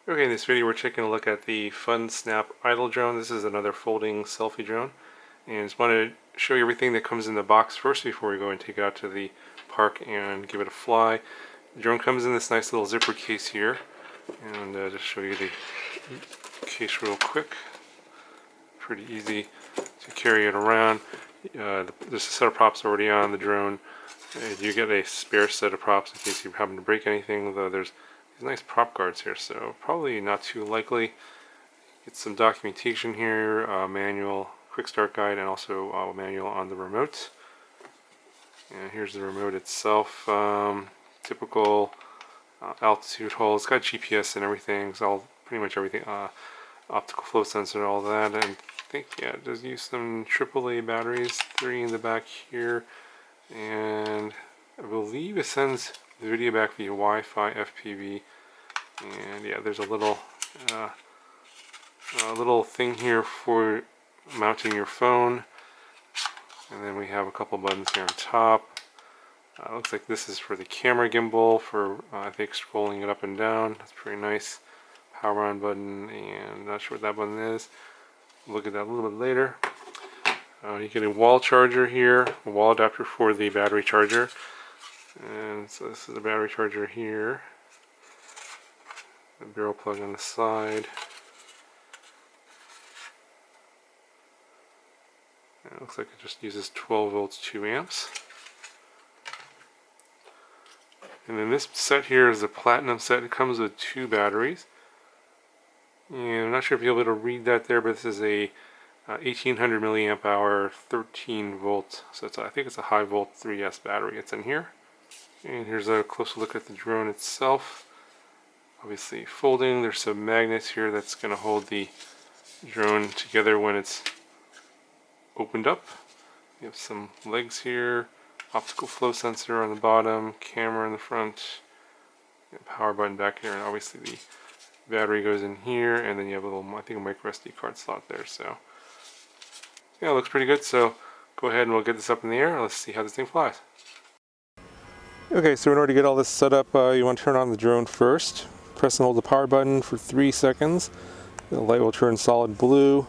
Okay, in this video we're taking a look at the FunSNAP iDoL drone. This is another folding selfie drone. And just want to show you everything that comes in the box first before we go and take it out to the park and give it a fly. The drone comes in this nice little zipper case here. And just show you the case real quick. Pretty easy to carry it around. There's a set of props already on the drone. You get a spare set of props in case you happen to break anything, though there's these nice prop guards here, so probably not too likely. Get some documentation here, manual, quick start guide, and also a manual on the remote. And here's the remote itself. Typical altitude hold. It's got GPS and everything. It's all pretty much everything. Optical flow sensor, all that. And I think it does use some AAA batteries. 3 in the back here, and I believe it sends the video back via Wi-Fi FPV. And yeah, there's a little thing here for mounting your phone, and then we have a couple buttons here on top. Looks like this is for the camera gimbal for I think scrolling it up and down. That's pretty nice. Power on button, and not sure what that button is. Look at that a little bit later. You get a wall charger here, a wall adapter for the battery charger. And so this is the battery charger here. The barrel plug on the side. And it looks like it just uses 12 volts, 2 amps. And then this set here is a platinum set. It comes with 2 batteries. And I'm not sure if you'll be able to read that there, but this is a 1800 milliamp hour, 13 volt. So I think it's a high volt 3S battery. It's in here. And here's a closer look at the drone itself. Obviously folding. There's some magnets here that's going to hold the drone together when it's opened up. You have some legs here, optical flow sensor on the bottom, camera in the front, power button back here, and obviously the battery goes in here, and then you have a little, I think, a micro SD card slot there. So yeah, it looks pretty good. So go ahead and we'll get this up in the air. Let's see how this thing flies. Okay, so in order to get all this set up, you want to turn on the drone first. Press and hold the power button for 3 seconds. The light will turn solid blue.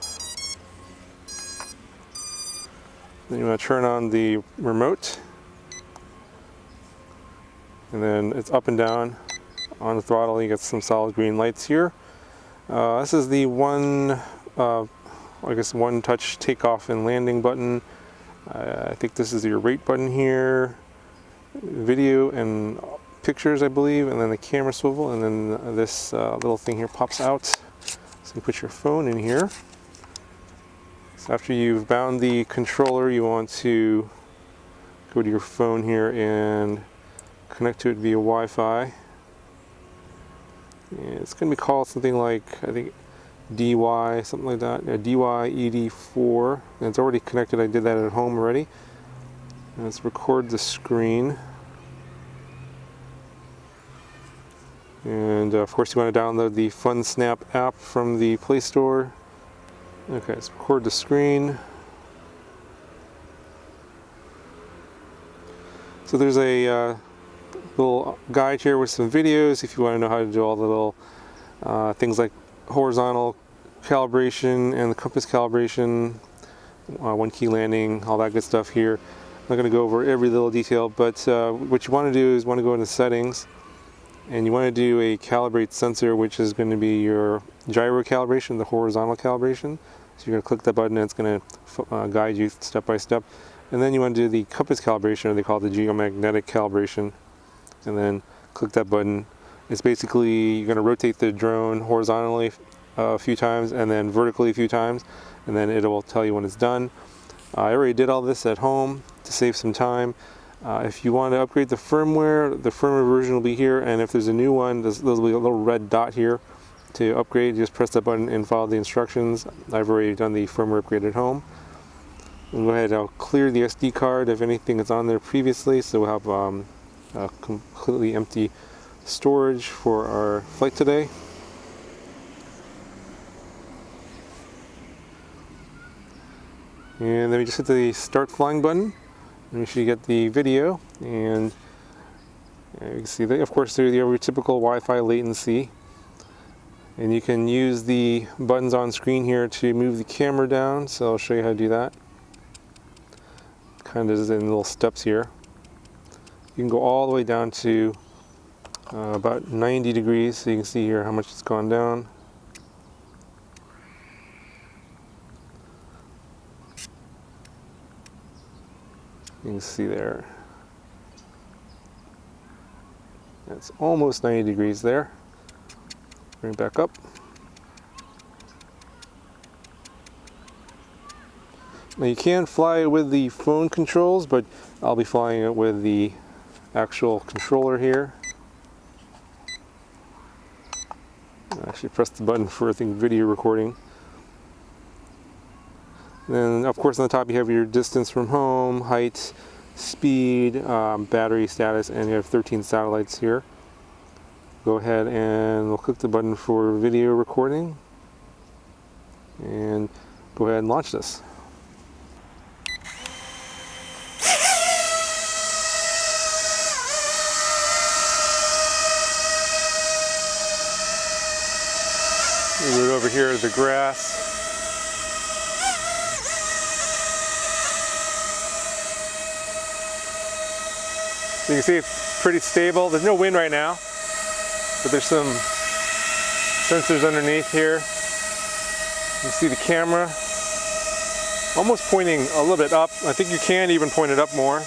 Then you want to turn on the remote. And then it's up and down. On the throttle, you get some solid green lights here. This is the one touch takeoff and landing button. I think this is your rate button here. Video and pictures, I believe, and then the camera swivel, and then this little thing here pops out. So you put your phone in here. So after you've bound the controller, you want to go to your phone here and connect to it via Wi-Fi. And it's going to be called something like, I think, DY, something like that. Yeah, DY-ED4. And it's already connected. I did that at home already. And let's record the screen. And of course you want to download the FunSNAP app from the Play Store. Okay, let's record the screen. So there's a little guide here with some videos if you want to know how to do all the little things like horizontal calibration and the compass calibration, one key landing, all that good stuff here. I'm not going to go over every little detail, but what you want to do is want to go into settings, and you want to do a calibrate sensor, which is going to be your gyro calibration, the horizontal calibration. So you're going to click that button, and it's going to guide you step by step. And then you want to do the compass calibration, or they call it the geomagnetic calibration. And then click that button. It's basically you're going to rotate the drone horizontally a few times, and then vertically a few times, and then it will tell you when it's done. I already did all this at home to save some time. If you want to upgrade the firmware version will be here, and if there's a new one, there'll be a little red dot here to upgrade. Just press that button and follow the instructions. I've already done the firmware upgrade at home. We'll go ahead, I'll clear the SD card of anything that's on there previously, so we'll have a completely empty storage for our flight today. And then we just hit the start flying button, and we should get the video. And you can see that, of course, there's the typical Wi-Fi latency. And you can use the buttons on screen here to move the camera down, so I'll show you how to do that. Kind of in little steps here. You can go all the way down to about 90 degrees, so you can see here how much it's gone down. You can see there. It's almost 90 degrees there. Bring it back up. Now you can fly it with the phone controls, but I'll be flying it with the actual controller here. I actually pressed the button for, I think, video recording. Then, of course, on the top you have your distance from home, height, speed, battery status, and you have 13 satellites here. Go ahead and we'll click the button for video recording, and go ahead and launch this. Move it over here to the grass. So you can see it's pretty stable. There's no wind right now, but there's some sensors underneath here. You see the camera almost pointing a little bit up. I think you can even point it up more. You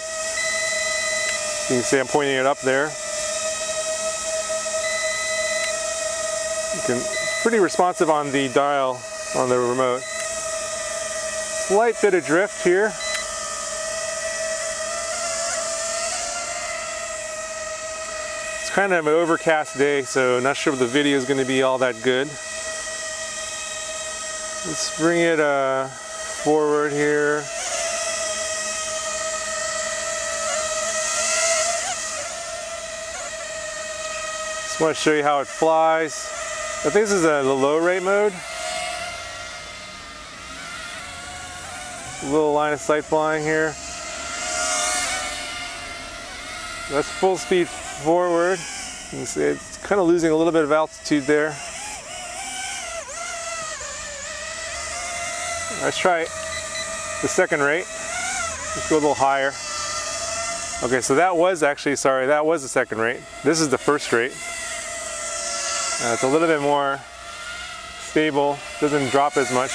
can see I'm pointing it up there. It's pretty responsive on the dial on the remote. Slight bit of drift here. It's kind of an overcast day, so not sure if the video is going to be all that good. Let's bring it forward here. Just want to show you how it flies. I think this is the low rate mode. A little line of sight flying here. That's full speed forward. You can see it's kind of losing a little bit of altitude there. Let's try the second rate. Let's go a little higher. Okay, so that was actually, sorry, that was the second rate. This is the first rate. It's a little bit more stable, doesn't drop as much.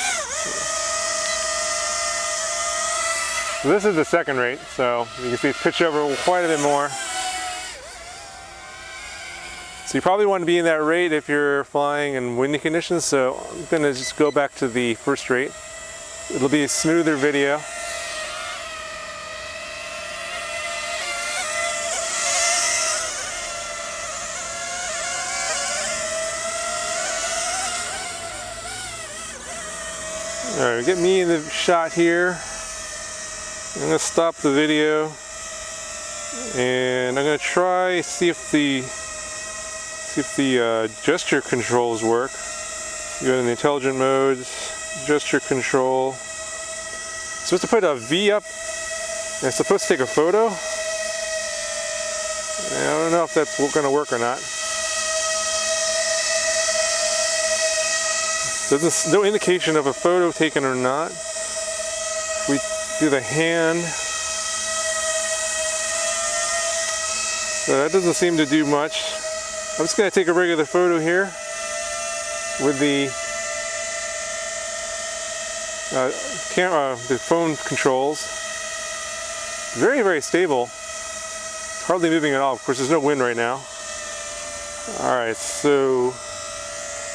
So this is the second rate, so you can see it's pitched over quite a bit more. So you probably want to be in that rate if you're flying in windy conditions, so I'm going to just go back to the first rate. It'll be a smoother video. Alright, get me in the shot here. I'm going to stop the video and I'm going to try see if the gesture controls work. You go in the intelligent modes, gesture control. It's supposed to put a V up and it's supposed to take a photo. I don't know if that's going to work or not. There's no indication of a photo taken or not. If we do the hand, so that doesn't seem to do much. I'm just going to take a regular photo here with the camera, the phone controls. Very, very stable. Hardly moving at all. Of course, there's no wind right now. Alright, so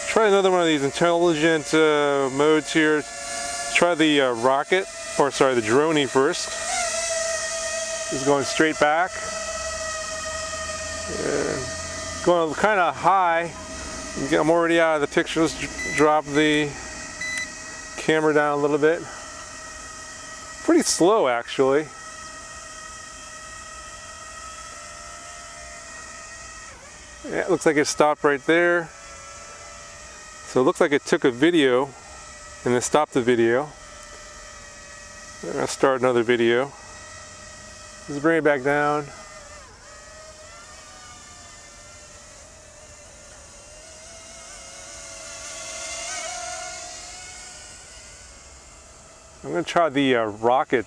try another one of these intelligent modes here. Try the rocket, or sorry, the droney first. It's going straight back. Going kind of high. I'm already out of the picture. Let's drop the camera down a little bit. Pretty slow, actually. Yeah, it looks like it stopped right there. So it looks like it took a video and then stopped the video. I'm going to start another video. Let's bring it back down. I'm going to try the rocket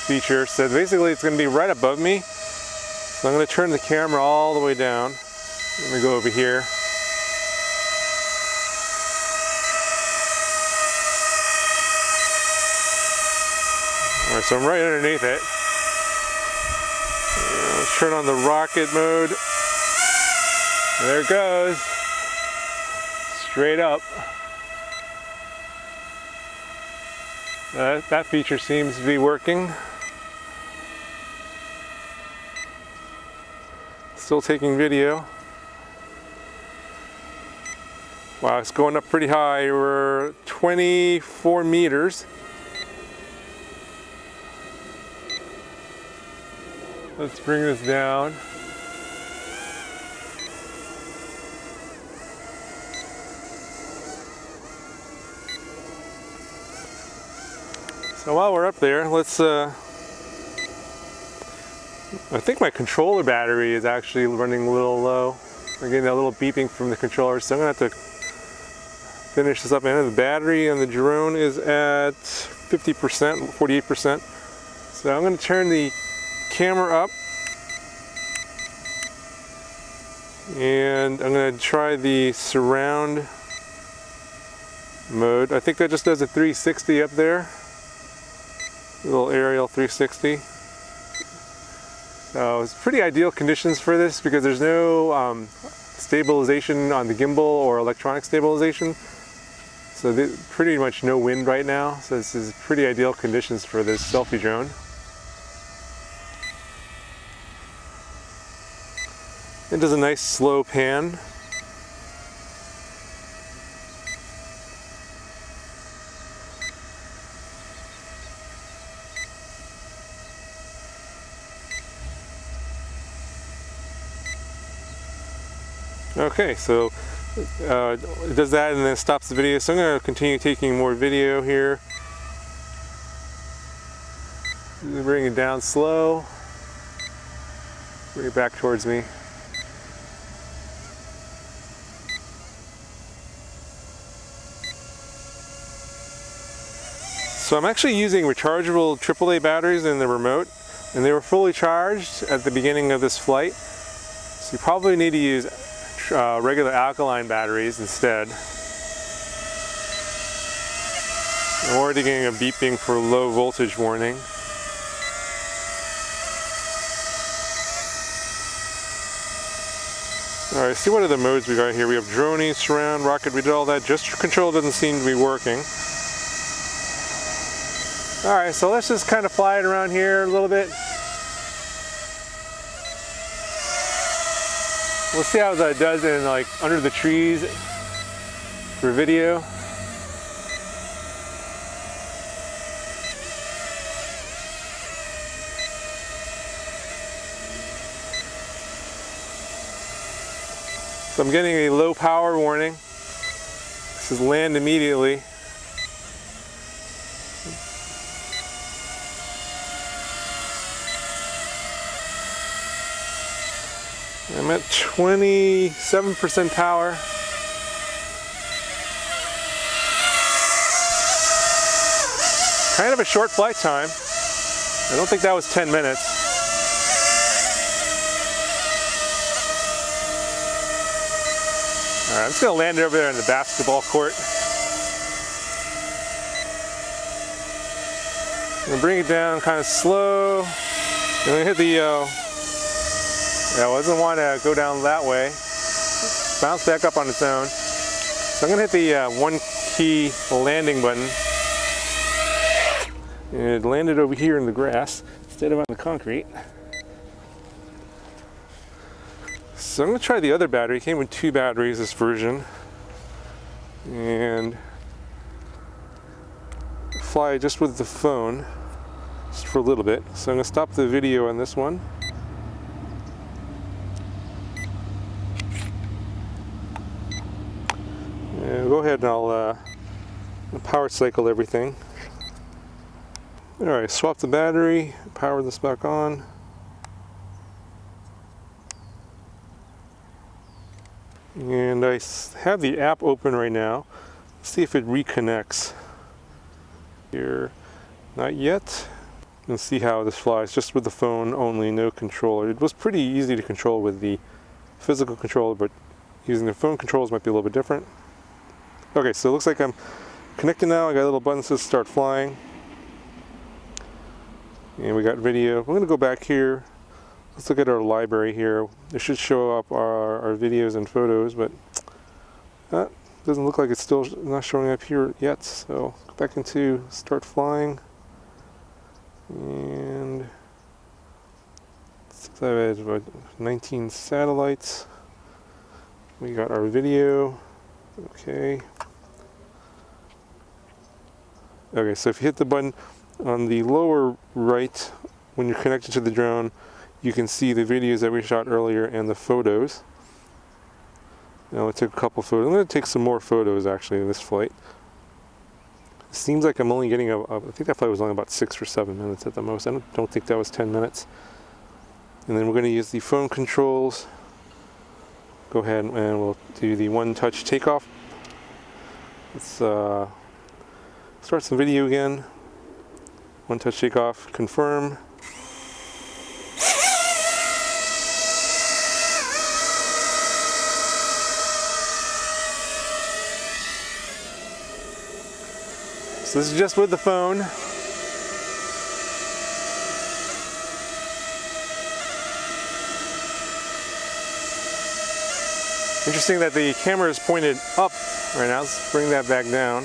feature. So basically it's going to be right above me. So I'm going to turn the camera all the way down. Let me go over here. All right, so I'm right underneath it. Let's turn on the rocket mode. There it goes. Straight up. That feature seems to be working. Still taking video. Wow, it's going up pretty high. We're 24 meters. Let's bring this down. So while we're up there, let's, I think my controller battery is actually running a little low. I'm getting that little beeping from the controller, so I'm gonna have to finish this up. And the battery on the drone is at 50%, 48%. So I'm gonna turn the camera up. And I'm gonna try the surround mode. I think that just does a 360 up there. A little aerial 360. So it's pretty ideal conditions for this because there's no stabilization on the gimbal or electronic stabilization. So pretty much no wind right now. So this is pretty ideal conditions for this selfie drone. It does a nice slow pan. Okay, so it does that and then stops the video. So I'm going to continue taking more video here. Bring it down slow. Bring it back towards me. So I'm actually using rechargeable AAA batteries in the remote, and they were fully charged at the beginning of this flight. So you probably need to use regular alkaline batteries instead. I'm already getting a beeping for low voltage warning. Alright, see what other modes we got here. We have droning, surround, rocket, we did all that. Gesture control doesn't seem to be working. Alright, so let's just kind of fly it around here a little bit. We'll see how that does in like under the trees for video. So I'm getting a low power warning. This is land immediately. I'm at 27% power. Kind of a short flight time. I don't think that was 10 minutes. All right, I'm just gonna land it over there in the basketball court. I'm gonna bring it down kind of slow. I'm gonna hit the yeah, I doesn't want to go down that way. Bounce back up on its own. So I'm going to hit the one key landing button. And it landed over here in the grass instead of on the concrete. So I'm going to try the other battery. It came with 2 batteries, this version. And fly just with the phone, just for a little bit. So I'm going to stop the video on this one. Go ahead and I'll power cycle everything. Alright, swap the battery, power this back on. And I have the app open right now. Let's see if it reconnects. Here, not yet. And see how this flies, just with the phone only, no controller. It was pretty easy to control with the physical controller, but using the phone controls might be a little bit different. Okay, so it looks like I'm connected now. I got a little button that says start flying. And we got video. We're going to go back here. Let's look at our library here. It should show up our videos and photos, but that doesn't look like it's still not showing up here yet. So go back into start flying. And I have about 19 satellites. We got our video. Okay. Okay, so if you hit the button on the lower right when you're connected to the drone, you can see the videos that we shot earlier and the photos. Now I took a couple photos. I'm going to take some more photos actually in this flight. It seems like I'm only getting I think that flight was only about 6 or 7 minutes at the most. I don't think that was 10 minutes. And then we're going to use the phone controls. Go ahead and we'll do the one-touch takeoff. Let's start some video again. One-touch takeoff, confirm. So this is just with the phone. Interesting that the camera is pointed up right now. Let's bring that back down.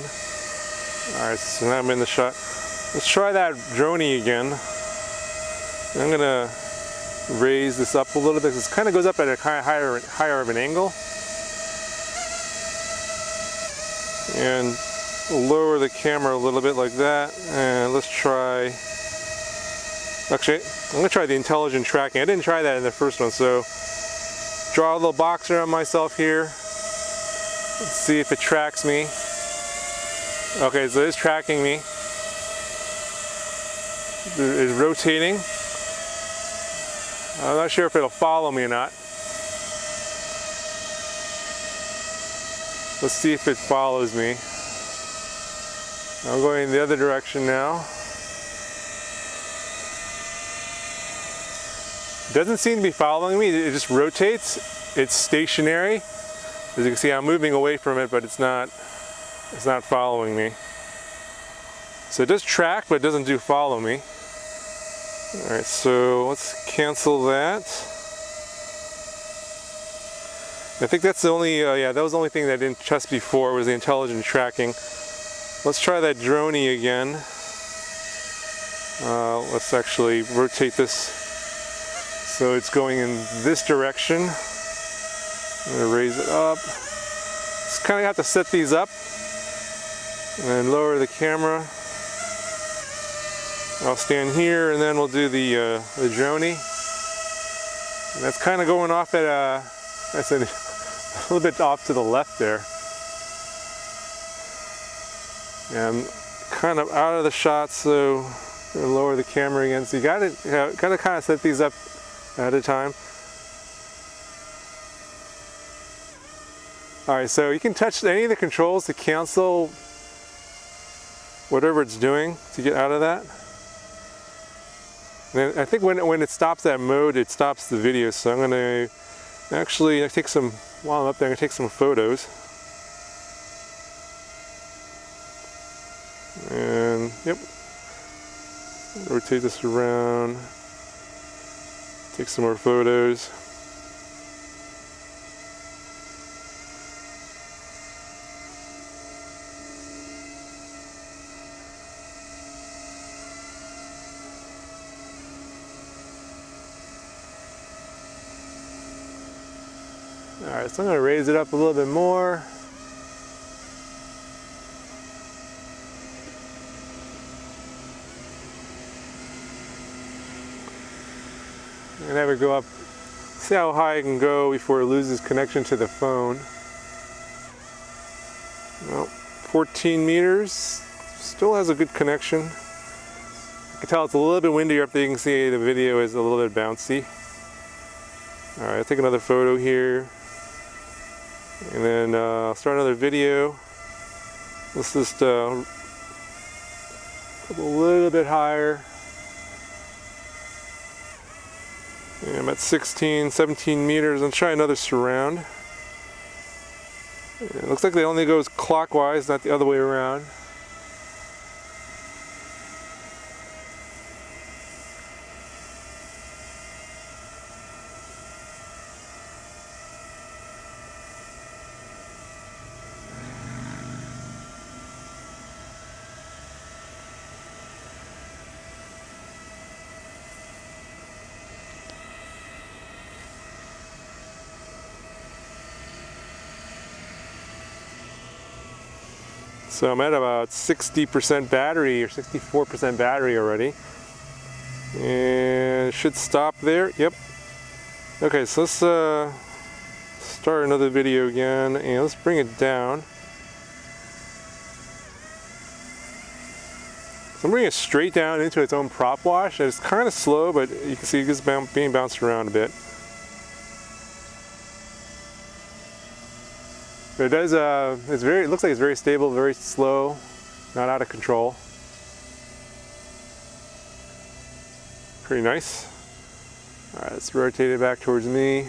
Alright, so now I'm in the shot. Let's try that droney again. I'm gonna raise this up a little bit because it kind of goes up at a higher of an angle. And lower the camera a little bit like that. And let's try, actually, I'm gonna try the intelligent tracking. I didn't try that in the first one, so draw a little box around myself here. Let's see if it tracks me. Okay, so it's tracking me. It's rotating. I'm not sure if it'll follow me or not. Let's see if it follows me. I'm going the other direction now. It doesn't seem to be following me. It just rotates. It's stationary. As you can see, I'm moving away from it, but it's not following me. So it does track, but it doesn't do follow me. All right, so let's cancel that. I think that's the only, yeah, that was the only thing that I didn't test before was the intelligent tracking. Let's try that droney again. Let's actually rotate this so it's going in this direction. I'm going to raise it up. Just kind of have to set these up and lower the camera. I'll stand here and then we'll do the droney. And that's kind of going off at I said a little bit off to the left there. And I'm kind of out of the shot, so I'm going to lower the camera again. So you got to kind of set these up at a time. All right, so you can touch any of the controls to cancel whatever it's doing to get out of that. And I think when it stops that mode, it stops the video. So I'm going to actually take some, while I'm up there, I'm going to take some photos. And yep, rotate this around, take some more photos. Alright, so I'm going to raise it up a little bit more. And have it go up, see how high I can go before it loses connection to the phone. Well, 14 meters, still has a good connection. You can tell it's a little bit windier up there. You can see the video is a little bit bouncy. All right, I'll take another photo here. And then I'll start another video. Let's just go a little bit higher. And I'm at 16, 17 meters. I'll try another surround. It looks like they only goes clockwise, not the other way around. So I'm at about 60% battery or 64% battery already. And it should stop there. Yep. Okay, so let's start another video again and let's bring it down. So I'm bringing it straight down into its own prop wash. It's kind of slow, but you can see it's being bounced around a bit. But it does, it looks like it's very stable, very slow, not out of control. Pretty nice. All right, let's rotate it back towards me.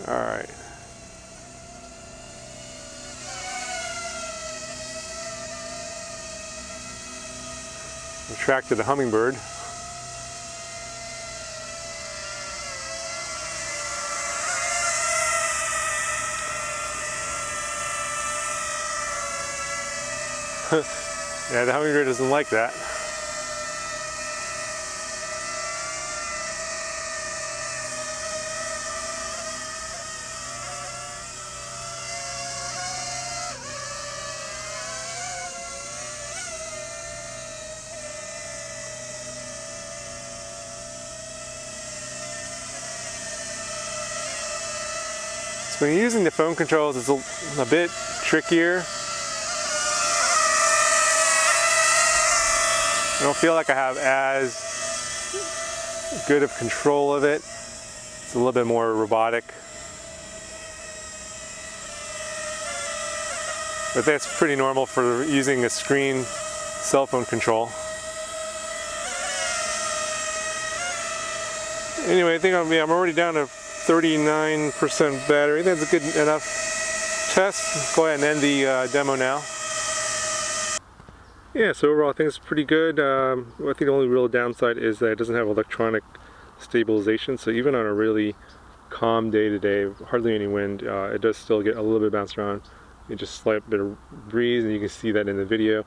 All right. Attracted a hummingbird. Yeah, the hummingbird doesn't like that. So when you're using the phone controls, it's a bit trickier. I don't feel like I have as good of control of it. It's a little bit more robotic. But that's pretty normal for using a screen cell phone control. Anyway, I think I'm already down to 39% battery. That's a good enough test. Go ahead and end the demo now. Yeah, so overall I think it's pretty good. I think the only real downside is that it doesn't have electronic stabilization, so even on a really calm day today, hardly any wind, it does still get a little bit bounced around. You just slight bit of breeze, and you can see that in the video.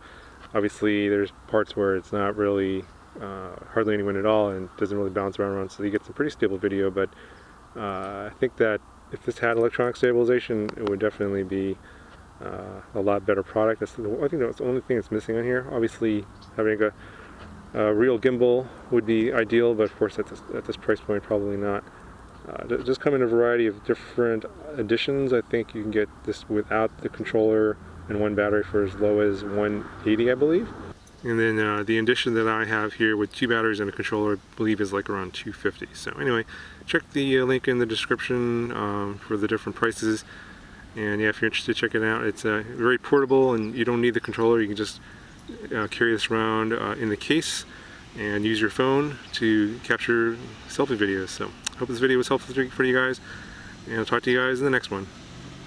Obviously there's parts where it's not really hardly any wind at all and doesn't really bounce around, so you get some pretty stable video. But I think that if this had electronic stabilization, it would definitely be a lot better product. I think that's the only thing that's missing on here. Obviously, having a real gimbal would be ideal, but of course at this price point, probably not. Just come in a variety of different editions. I think you can get this without the controller and one battery for as low as $180, I believe. And then the edition that I have here with 2 batteries and a controller, I believe, is like around $250. So anyway, check the link in the description for the different prices. And yeah, if you're interested, check it out. It's very portable, and you don't need the controller. You can just carry this around in the case and use your phone to capture selfie videos. So I hope this video was helpful for you guys, and I'll talk to you guys in the next one.